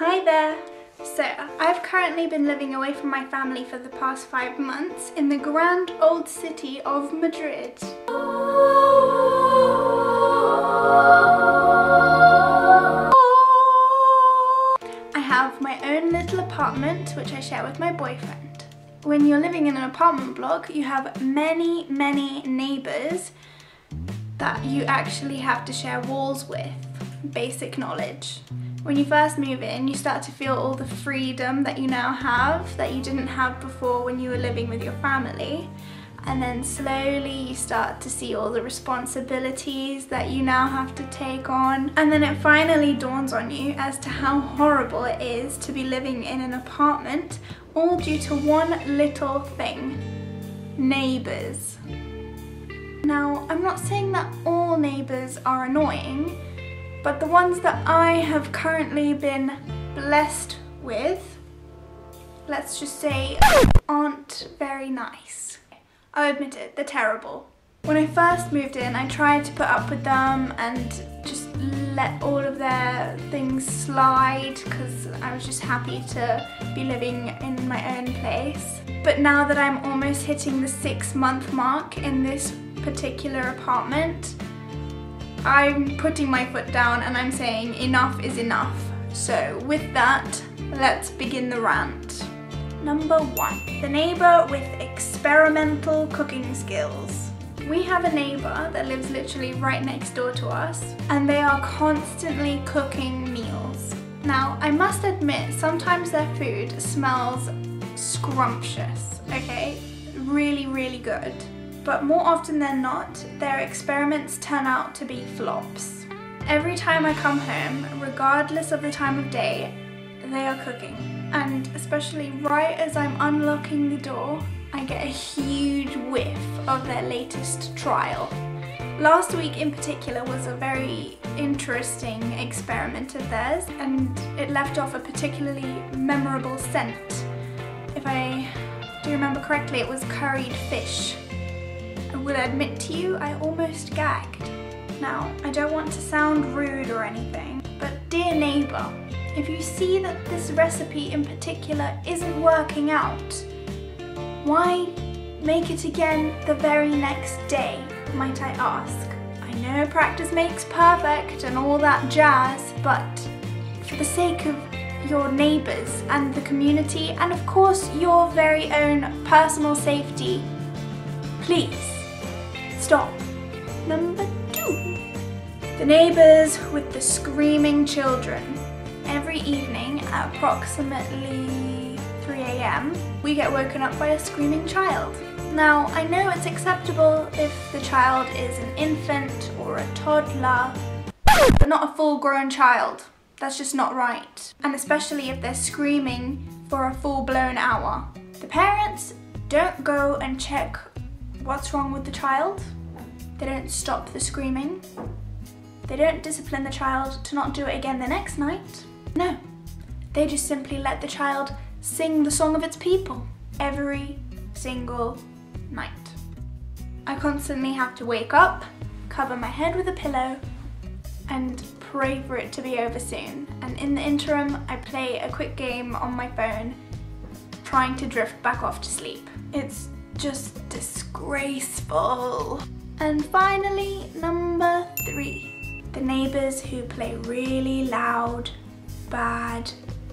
Hi there! So, I've currently been living away from my family for the past 5 months in the grand old city of Madrid. I have my own little apartment which I share with my boyfriend. When you're living in an apartment block, you have many neighbours that you actually have to share walls with. Basic knowledge. When you first move in, you start to feel all the freedom that you now have that you didn't have before when you were living with your family. And then slowly you start to see all the responsibilities that you now have to take on. And then it finally dawns on you as to how horrible it is to be living in an apartment, all due to one little thing: neighbours. Now, I'm not saying that all neighbours are annoying, but the ones that I have currently been blessed with, let's just say, aren't very nice. I'll admit it, they're terrible. When I first moved in, I tried to put up with them and just let all of their things slide because I was just happy to be living in my own place. But now that I'm almost hitting the 6-month mark in this particular apartment, I'm putting my foot down and I'm saying enough is enough. So with that, let's begin the rant. Number 1, the neighbour with experimental cooking skills. We have a neighbour that lives literally right next door to us, and they are constantly cooking meals. Now, I must admit, sometimes their food smells scrumptious, okay? Really good. But more often than not, their experiments turn out to be flops. Every time I come home, regardless of the time of day, they are cooking. And especially right as I'm unlocking the door, I get a huge whiff of their latest trial. Last week in particular was a very interesting experiment of theirs, and it left off a particularly memorable scent. If I do remember correctly, it was curried fish. I will admit to you, I almost gagged. Now, I don't want to sound rude or anything, but dear neighbour, if you see that this recipe in particular isn't working out, why make it again the very next day, might I ask? I know practice makes perfect and all that jazz, but for the sake of your neighbours and the community, and of course your very own personal safety, please stop. Number 2, the neighbours with the screaming children. Every evening at approximately 3 AM, we get woken up by a screaming child. Now, I know it's acceptable if the child is an infant or a toddler, but not a full-grown child. That's just not right. And especially if they're screaming for a full-blown hour. The parents don't go and check what's wrong with the child. They don't stop the screaming. They don't discipline the child to not do it again the next night. No, they just simply let the child sing the song of its people every single night. I constantly have to wake up, cover my head with a pillow, and pray for it to be over soon. And in the interim, I play a quick game on my phone, trying to drift back off to sleep. It's just disgraceful. And finally, number 3, the neighbours who play really loud, bad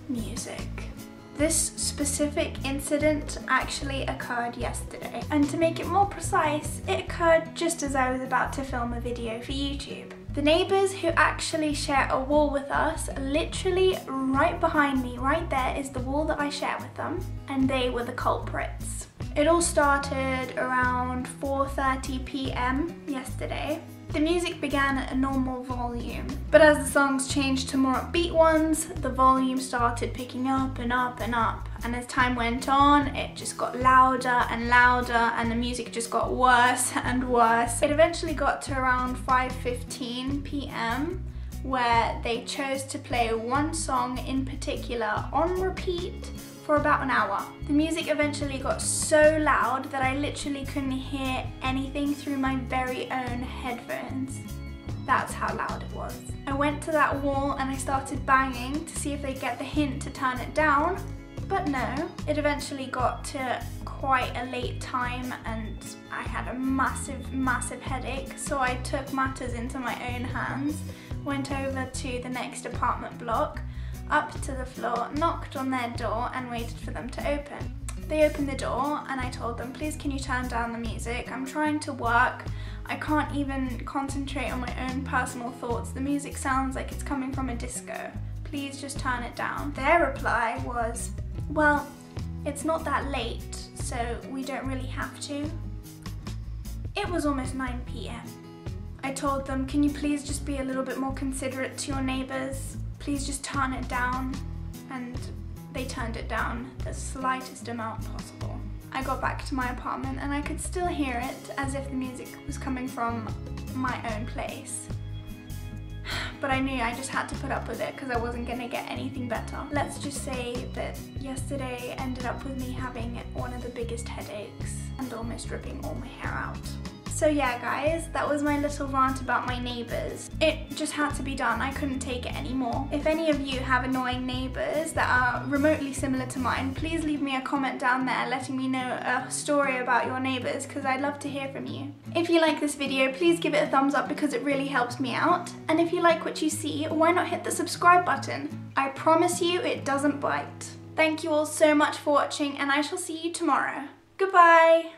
music. This specific incident actually occurred yesterday, and to make it more precise, it occurred just as I was about to film a video for YouTube. The neighbours who actually share a wall with us, literally right behind me, right there is the wall that I share with them, and they were the culprits. It all started around 4:30 PM yesterday. The music began at a normal volume, but as the songs changed to more upbeat ones, the volume started picking up and up and up. And as time went on, it just got louder and louder, and the music just got worse and worse. It eventually got to around 5:15 PM, where they chose to play one song in particular on repeat for about an hour. The music eventually got so loud that I literally couldn't hear anything through my very own headphones. That's how loud it was. I went to that wall and I started banging to see if they'd get the hint to turn it down, but no. It eventually got to quite a late time and I had a massive headache, so I took matters into my own hands, went over to the next apartment block, up to the floor, knocked on their door and waited for them to open. They opened the door and I told them, please can you turn down the music? I'm trying to work. I can't even concentrate on my own personal thoughts. The music sounds like it's coming from a disco. Please just turn it down. Their reply was, well, it's not that late, so we don't really have to. It was almost 9 p.m. I told them, can you please just be a little bit more considerate to your neighbours? Please just turn it down. And they turned it down the slightest amount possible. I got back to my apartment and I could still hear it as if the music was coming from my own place. But I knew I just had to put up with it because I wasn't going to get anything better. Let's just say that yesterday ended up with me having one of the biggest headaches and almost ripping all my hair out. So yeah guys, that was my little rant about my neighbours. It just had to be done, I couldn't take it anymore. If any of you have annoying neighbours that are remotely similar to mine, please leave me a comment down there letting me know a story about your neighbours because I'd love to hear from you. If you like this video, please give it a thumbs up because it really helps me out. And if you like what you see, why not hit the subscribe button? I promise you it doesn't bite. Thank you all so much for watching and I shall see you tomorrow. Goodbye!